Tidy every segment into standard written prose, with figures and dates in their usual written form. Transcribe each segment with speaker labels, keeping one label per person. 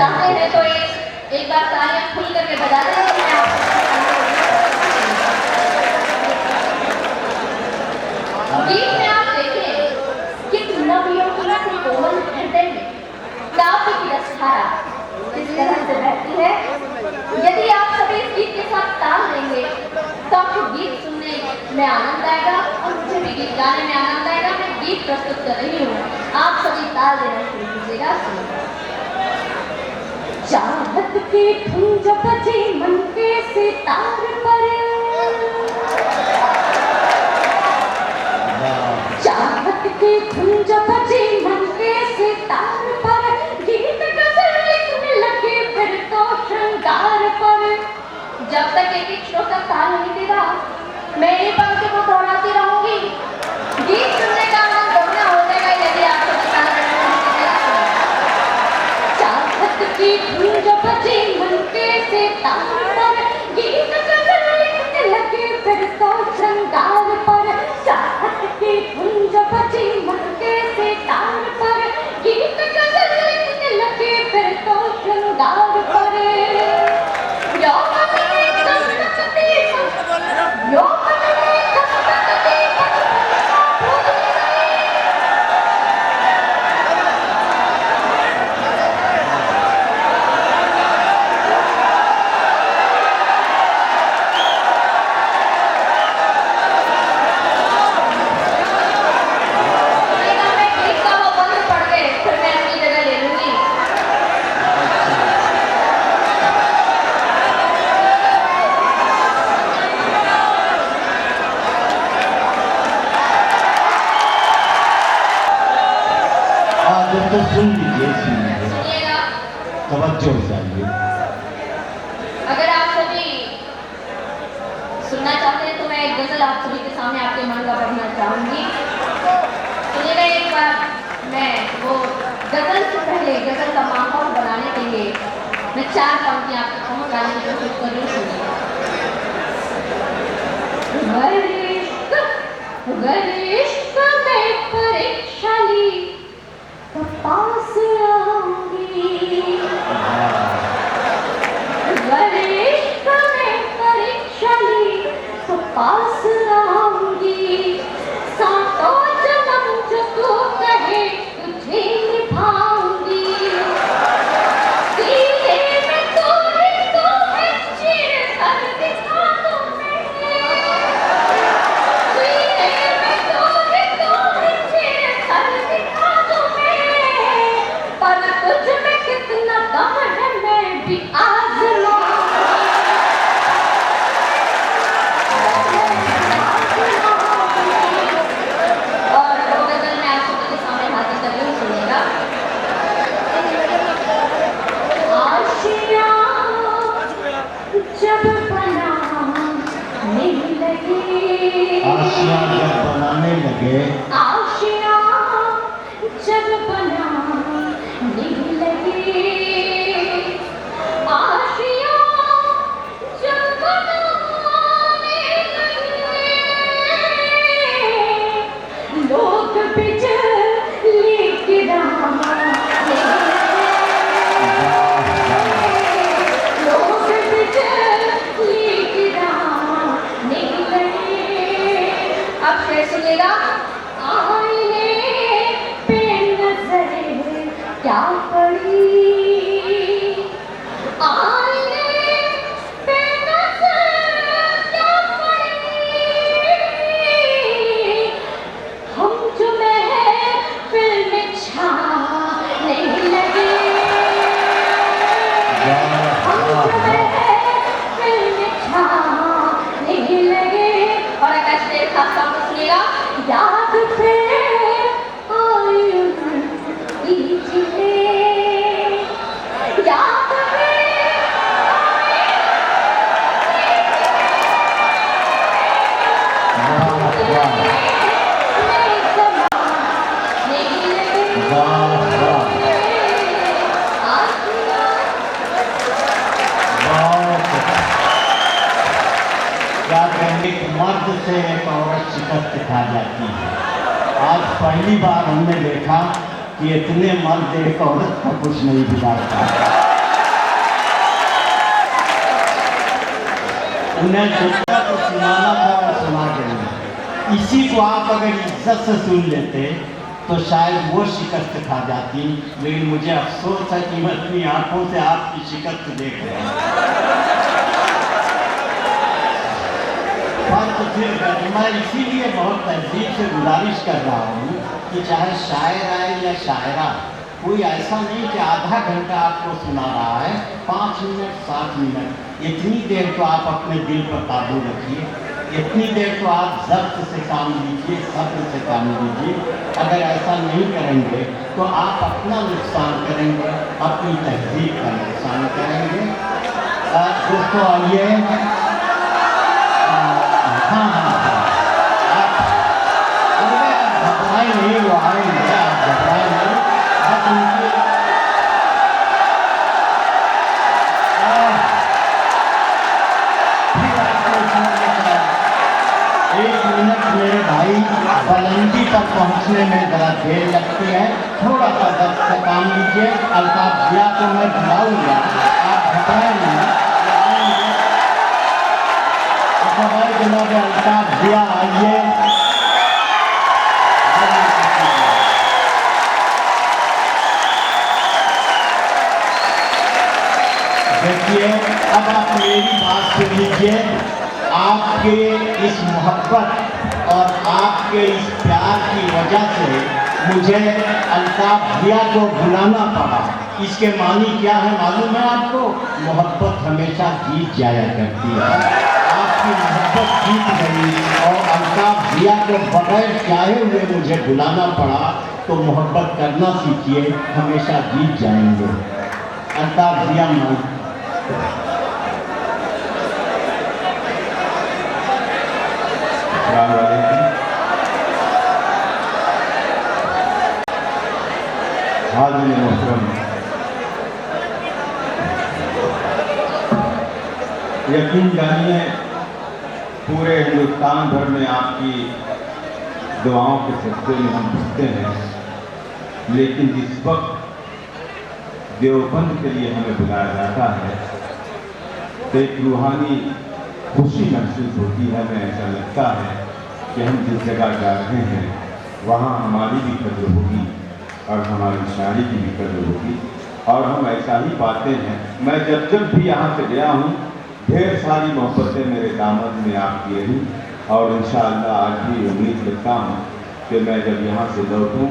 Speaker 1: चाहते हैं तो एक बार तालियां खुल करके बजा दें। गीत में आप देखें कि नवयुवतियों के कोमल हृदय में काव्य की रसधारा जिस तरह से बहती है, यदि आप सभी इस गीत के साथ ताल देंगे तो आपको गीत सुनने में आनंद आएगा और मुझे भी गीत गाने में आनंद आएगा। मैं गीत प्रस्तुत कर रही हूँ, आप सभी ताल देना शुरू कीजिएगा। चाहत के धुंज बजे मन के सितार पर, चाहत के धुंज बजे मन के सितार पर, गीत गजल लिखने लगे फिर तो श्रृंगार पर। जब तक एक एक श्लोक का ताल नहीं देगा मैं ये पंक्ति को दोहराती रहूंगी। गीत सुनने का आनंद दोगुना हो जाएगा यदि आप सभी ताल देना। चाहत की धुंज बजे मन के सितार पर, गीत गजल लिखने लगे फिर तो श्रृंगार पर। चाहत की धुंज बजे मन के सितार पर, गीत गजल लिखने लगे फिर तो श्रृंगार पर।
Speaker 2: तो सुन लीजिए, सुनिएगा, तवज्जो चाहिए।
Speaker 1: अगर आप सभी सुनना चाहते हैं तो मैं एक गजल आप सभी के सामने आपके मन का पढ़ना चाहूंगी। सुनिएगा एक बार। मैं वो गजल से पहले गजल का माहौल बनाने के लिए मैं 4 पंक्तियां आपको पहुंचाने की कोशिश कर रही हूँ। गरिश्क में परीक्षा ली तो पास आऊंगी, गरिश्क में परीक्षा ली तो पास आऊंगी। सातों जन्म जो तू कहे तुझे निभाऊंगी। सीने में तो है चिर कर दिखा तुम्हें, सीने में तो है चिर कर दिखा तुम्हें। पर तुझ में कितना दम है मैं भी आज़माऊंगी। और वो गजल मैं आप सबके सामने हाजिर कर रही हूँ, सुनिएगा। आशियाँ जब बनाने लगे,
Speaker 2: आशियाँ जब बनाने लगे,
Speaker 1: आशियाँ जब बनाने लगे, आशियाँ जब बनाने लगे, लोग बिजली गिराने लगे, लोग बिजली गिराने लगे। अब शेर सुनिएगा। आईने पे नजर क्या पड़ी, आईने पे नजर क्या पड़ी। हम जो महफिल में छाने लगे, हम जो महफिल में छाने लगे। और अगर शेर खास तौर पर सुनिएगा। याद पे आई कीजिए, याद पे
Speaker 2: मर्द से एक औरत शिकस्त खा जाती है। आज पहली बार हमने देखा कि इतने मर्द एक औरत का कुछ नहीं बिगाड़ता। उन्हें जितना तो सुनाना था वो सुना देंगे। इसी को आप अगर इज्जत से सुन लेते तो शायद वो शिकस्त खा जाती, लेकिन मुझे अफसोस है कि मैं अपनी आंखों से आपकी शिकस्त देख रहा हूँ। तो फिर मैं इसीलिए बहुत तहजीब से गुजारिश कर रहा हूँ कि चाहे शायर आए या शायरा, कोई ऐसा नहीं कि आधा घंटा आपको सुना रहा है, 5 मिनट 7 मिनट, इतनी देर तो आप अपने दिल पर काबू रखिए, इतनी देर तो आप ज़ब्त से काम लीजिए, सब्र से काम लीजिए। अगर ऐसा नहीं करेंगे तो आप अपना नुकसान करेंगे, अपनी तहजीब का नुकसान करेंगे। दोस्तों आइए, हाँ आप घबराए नहीं, वो आएंगे, आप घबराए नहीं, आप उनके एक मिनट मेरे भाई, बुलंदी तक पहुंचने में जरा देर लगती है, थोड़ा सा दर्द से काम लीजिए। अल्ताफ जिया को मैं बुलाऊंगा, आप घबराए नहीं, जनाब अल्ताफ जिया आइए। देखिए, अब आप मेरी बात सुन लीजिए। आपके इस मोहब्बत और आपके इस प्यार की वजह से मुझे अल्ताफ जिया को बुलाना पड़ा। इसके मानी क्या है मालूम है आपको? मोहब्बत हमेशा जीत जाया करती है। आपकी मोहब्बत जीत गई और अल्ताफ जिया को बगैर चाहे हुए मुझे बुलाना पड़ा, तो मोहब्बत करना सीखिए, हमेशा जीत जाएंगे। अल्ताफ जिया
Speaker 3: हाज़िर मोहतरम, यकीन जानिए पूरे हिंदुस्तान भर में आपकी दुआओं के सिलसिले में हम घूमते हैं, लेकिन जिस वक्त देवबंद के लिए हमें बुलाया जाता है तो एक रूहानी खुशी महसूस होती है। हमें ऐसा लगता है कि हम जिस जगह जा रहे हैं वहाँ हमारी भी कद्र होगी और हमारी शायरी की भी कद्र होगी, और हम ऐसा ही पाते हैं। मैं जब भी यहाँ से गया हूँ, ढेर सारी मोहब्बतें मेरे दामन में आपकी रही, और इंशाअल्लाह आज भी उम्मीद करता हूँ कि मैं जब यहाँ से लौटूँ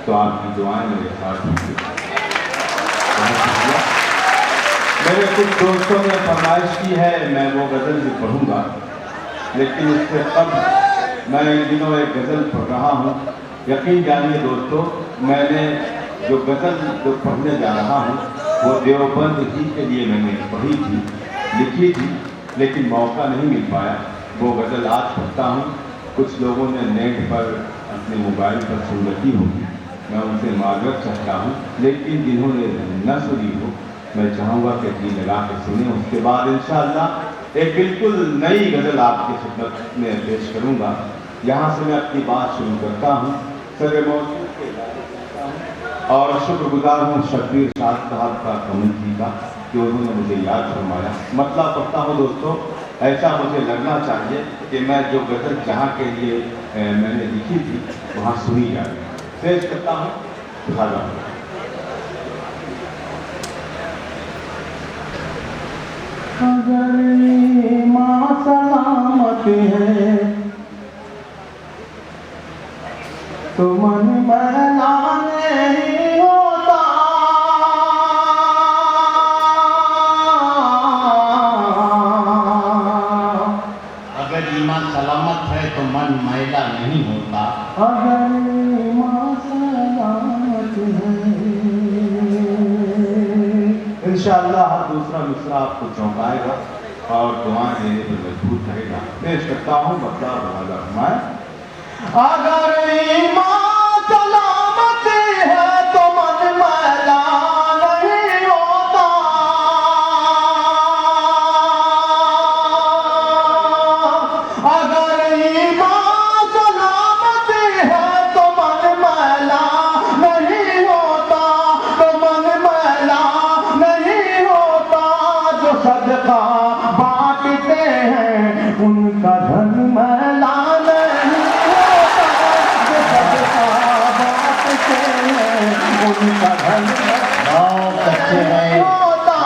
Speaker 3: तो आपकी दुआएं मेरे साथ होंगी। मेरे कुछ दोस्तों ने फरमाइश की है, मैं वो गज़ल भी पढ़ूँगा, लेकिन इससे कब मैं इन दिनों एक गज़ल पढ़ रहा हूँ। यकीन जानिए दोस्तों, मैंने जो गज़ल जो पढ़ने जा रहा हूँ वो देवबंद ही के लिए मैंने पढ़ी थी, लिखी थी, लेकिन मौका नहीं मिल पाया। वो गज़ल आज पढ़ता हूँ। कुछ लोगों ने नेट पर अपने मोबाइल पर सुन रखी होगी, मैं उनसे माजरत चाहता हूँ, लेकिन जिन्होंने न सुनी हो मैं चाहूँगा कि जी लगा के सुने। उसके बाद इंशाअल्लाह एक बिल्कुल नई गज़ल आपकी खिदमत में पेश करूँगा। यहाँ से मैं अपनी बात शुरू करता हूँ। सर मौजूद के और शुक्रगुजार हूँ शब्बीर शाद साहब का, कमल जी का, कि उन्होंने मुझे याद फरमाया। मतलब पढ़ता हूँ दोस्तों, ऐसा मुझे लगना चाहिए कि मैं जो गज़ल जहाँ के लिए मैंने लिखी थी वहाँ सुनी जा रही। पेश करता हूँ। अगर माँ सलामत है तो मन मैला नहीं होता,
Speaker 2: अगर ईमान सलामत है तो मन मैला नहीं होता।
Speaker 3: अगर माँ सलामत है। इंशाअल्लाह दूसरा मिसरा आपको चौंकाएगा और दुआएं देने पर मजबूर करेगा। पेश करता हूँ मतलब अगर ईमान सलामत है तो मन मैला नहीं होता, अगर ईमान सलामत है तो मन मैला नहीं होता, तो मन मैला नहीं होता। जो सदका बांटते हैं नहीं होता,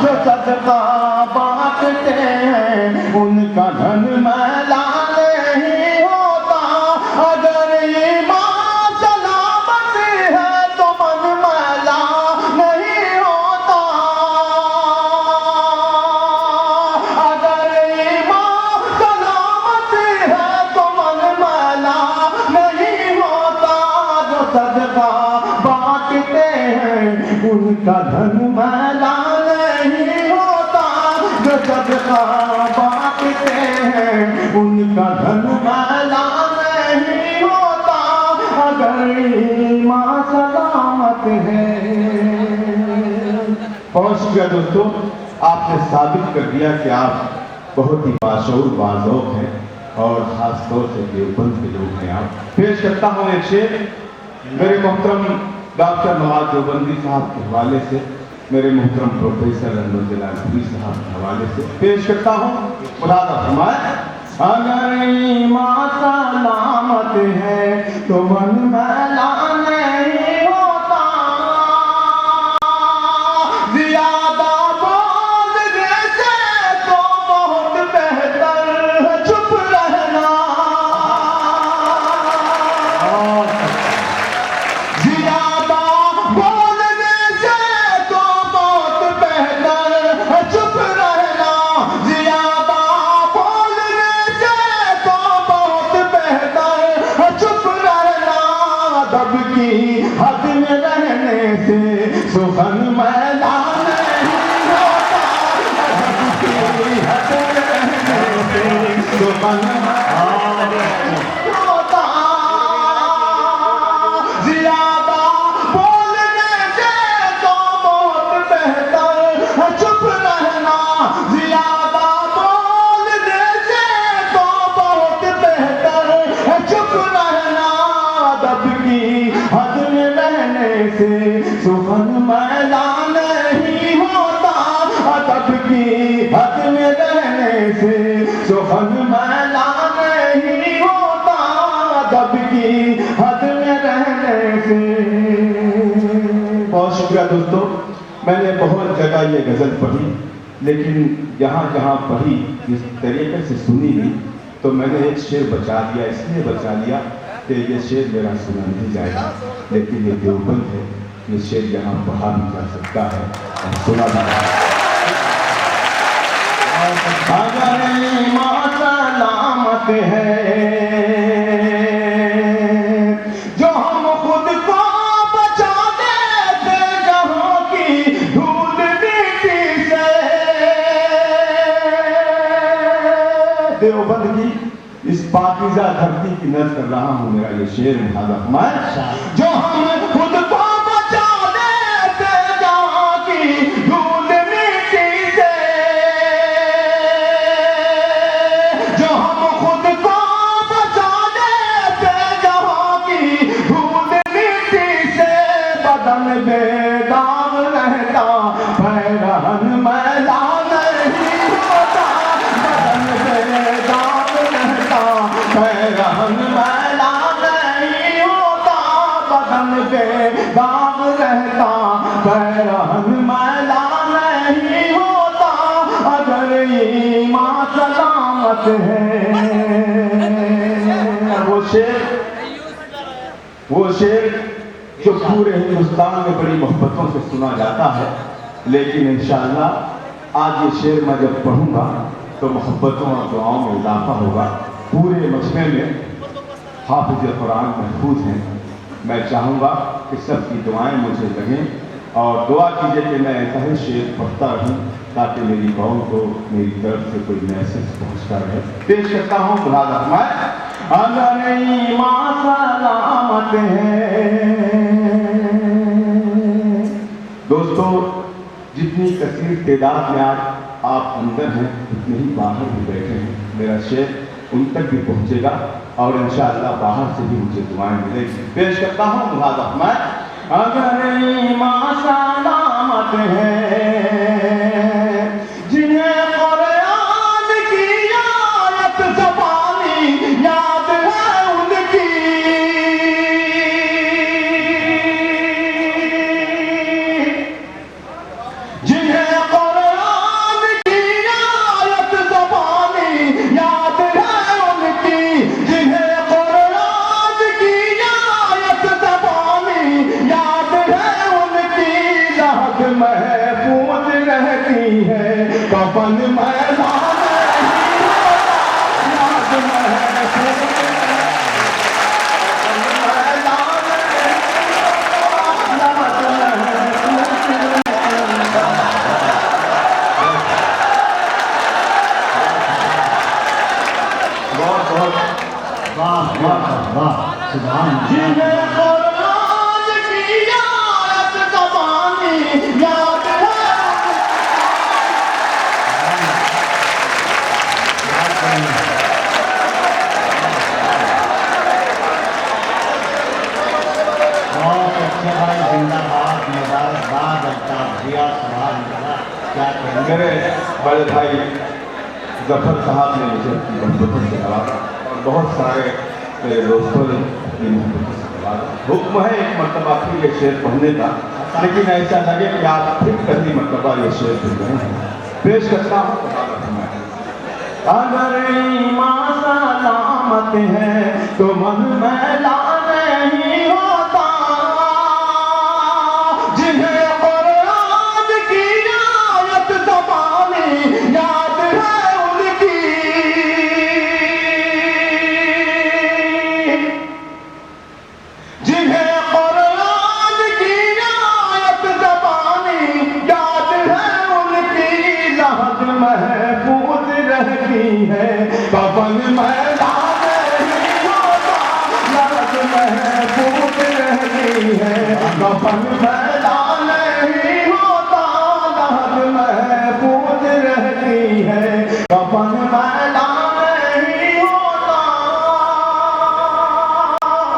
Speaker 3: जो सदका बांटते हैं उनका धन मैला नहीं होता। अगर ईमान सलामत है तो मन मैला नहीं होता। अगर ईमान सलामत है तो मन मैला नहीं होता। जो सदका बांटते हैं उनका धन मैला नहीं होता। जो सदका बांटते हैं उनका धन मैला नहीं होता। अगर ईमान सलामत है। बहुत शुक्रिया दोस्तों, आपने साबित कर दिया कि आप बहुत ही बाशऊर बाज़ौक़ हैं और खास तौर से देवबंद के लोग हैं। आप पेश करता हूँ एक शेर मेरे मोहतरम डॉक्टर नवाज देवबंदी साहब के हवाले से, मेरे मोहतरम प्रोफेसर अहमदुल्लाह नकवी साहब के हवाले से पेश करता हूँ। मुरादा फरमाए, अगर ईमान सलामत है तो मन मैला नहीं होता। ज़्यादा बोलने से तो बहुत बेहतर है चुप रहना। ज़्यादा बोलने से तो बहुत बेहतर है चुप रहना। ज़्यादा बोलने से तो बहुत बेहतर है चुप रहना। अदब की हद में रहने से सुखन मैला नहीं होता। अदब की हद में रहने से सुखन मैला नहीं होता। ज़्यादा बोलने से तो बहुत बेहतर है चुप रहना। ज़्यादा बोलने से तो बहुत बेहतर है चुप रहना। अदब की हद में रहने से सुखन मैला नहीं होता। अदब की हद में रहने से सुखन मैला नहीं होता। अदब की हद में रहने से। बहुत शुक्रिया दोस्तों, मैंने बहुत जगह ये गज़ल पढ़ी, लेकिन जहाँ जहाँ पढ़ी इस तरीके से सुनी भी तो मैंने एक शेर बचा लिया। इसलिए बचा लिया कि ये शेर मेरा सुना नहीं जाएगा, लेकिन ये देवबंद है, ये शेर यहाँ पढ़ा भी जा सकता है और सुना भी जा सकता है। अगर ईमान सलामत है जो हम खुद को बचा देते जहाँ की धूल मिट्टी से। देवबंद की इस पाकीज़ा धरती की नज़र कर रहा हूँ, मेरा ये शेर मुहादा मैं। जो हम खुद को बचा देते जहाँ की धूल मिट्टी से। जो हम खुद को बचा देते जहाँ की धूल मिट्टी से। बदन बेदाग रहता पैरहन मैला नहीं होता। बदन बेदाग रहता पैरहन मैला नहीं होता। बदन बेदाग रहता पैरहन मैला नहीं होता। अगर ईमान सलामत है। वो शेर जो पूरे हिंदुस्तान में बड़ी मोहब्बतों से सुना जाता है, लेकिन इंशाअल्लाह आज ये शेर मैं जब पढ़ूंगा तो मोहब्बतों और दुआओं में इजाफा होगा। पूरे मजमे में हाफिज़ कुरान महफूज हैं। मैं चाहूँगा कि सबकी दुआएं मुझे लगें और दुआ कीजिए कि मैं ऐसा ही शेर पढ़ता रहूँ ताकि मेरी कौम को मेरी तरफ से कोई मैसेज पहुँचता रहे। पेश करता हूँ मुरादा मैं। अगर ईमान सलामत है। दोस्तों, जितनी कसीर तादाद में आज आप अंदर हैं उतने ही बाहर भी बैठे हैं। मेरा शेर उन तक भी पहुँचेगा और इंशाअल्लाह बाहर से भी मुझे दुआएं मिलेगी। पेश करता हूँ मुरादा मैं। अगर ईमान सलामत है जिन्हें कुरान की आयत ज़बानी याद है उनकी। जिन्हें कुरान की आयत ज़बानी याद है उनकी, जिन्हें कुरान की आयत ज़बानी याद है उनकी, याद महफूज रहती है कफन मैदान नहीं होता, याद महफूज
Speaker 2: वाह वाह वाह, सुभान अल्लाह।
Speaker 3: जिन्हें कुरान की आयत ज़बानी याद है,
Speaker 2: बहुत अच्छे भाई, जिंदाबाद, मुबारकबाद, अल्ताफ भैया, सुभान अल्लाह। क्या कहेंगे?
Speaker 3: मेरे बड़े भाई जफर साहब ने मुझे अपनी मोहब्बतों से नवाजा और बहुत सारे मेरे दोस्तों ने अपनी मोहब्बतों से नवाजा। हुक्म है एक मरतबा फिर ये शेर पढ़ने का, लेकिन ऐसा लगे कि आप फिर पहली मरतबा ये शेर पढ़ रहे हैं। पेश करता हूँ। अगर ईमान सलामत है तो मन मैला नहीं होता, जिन्हें कुरान की आयत ज़बानी याद है उनकी, जिन्हें कुरान की आयत ज़बानी याद है उनकी, लहद महफूज रहती है कफन मैदान नहीं होता, लहद महफूज रहती है कफन मैदान नहीं होता, लहद महफूज रहती है कफन मैदान नहीं होता।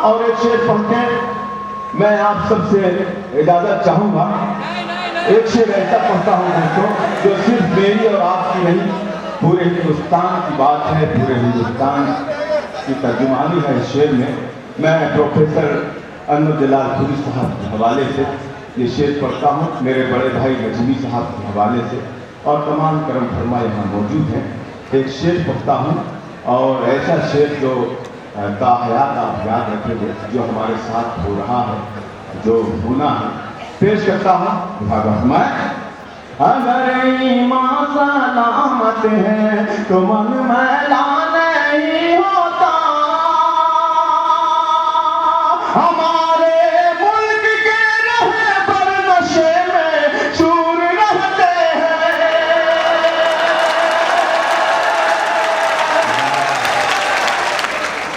Speaker 3: और एक शेर पढ़ के मैं आप सबसे इजाजत चाहूंगा। एक शेर ऐसा पढ़ता हूँ दोस्तों जो सिर्फ मेरी और आपकी नहीं, पूरे हिंदुस्तान की बात है, पूरे हिंदुस्तान की तर्जुमानी है इस शेर में। मैं प्रोफेसर अनवर जलाल पुरी साहब के हवाले से ये शेर पढ़ता हूँ, मेरे बड़े भाई नजमी साहब के हवाले से, और तमाम करम फरमा यहाँ मौजूद हैं। एक शेर पढ़ता हूँ और ऐसा शेर जो ताहयात आप याद रखेंगे, जो हमारे साथ हो रहा है, जो होना है। पेश करता हूँ। अगर ईमान सलामत है तो मन मैला नहीं होता, हमारे मुल्क के रहबर नशे में चूर रहते हैं,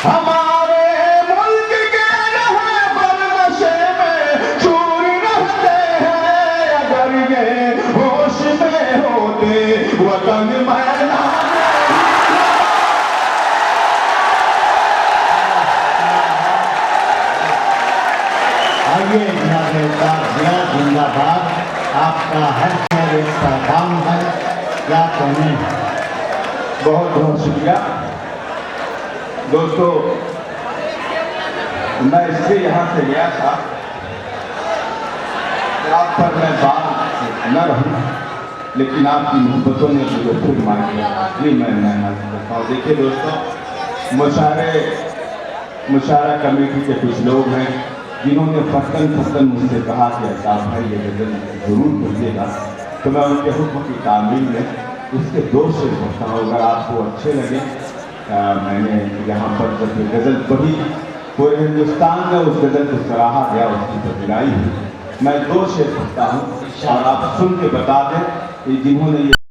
Speaker 3: हमारे मुल्क के रहबर नशे में चूर रहते हैं, अगर ये होश में होते वतन मैदान।
Speaker 2: आइए जनाब अल्ताफ भैया, जिंदाबाद। आपका हर शेर एक पैगाम है, क्या कहने।
Speaker 3: बहुत बहुत शुक्रिया दोस्तों। मैं इसलिए यहाँ से गया था कि आप पर मैं बात न रहूँ, लेकिन आपकी मोहब्बतों ने मुझे फिर मान लिया, इसलिए मैं हाजिर करता हूँ। देखिए दोस्तों, मुशायरा कमेटी के कुछ लोग हैं जिन्होंने फस्तन मुझसे कहा कि अल्ताफ भाई ये गज़ल जरूर पढ़िएगा, तो मैं उनके हुक्म की तामील में इसके दो शेर पढ़ता हूँ। अगर आपको अच्छे लगे, मैंने यहाँ पर जब ये गज़ल पढ़ी, पूरे हिंदुस्तान में उस गज़ल को सराहा गया, उसकी पगड़ाई हुई। मैं दो शेर पढ़ता हूँ और आप सुन के बता दें कि जिन्होंने ये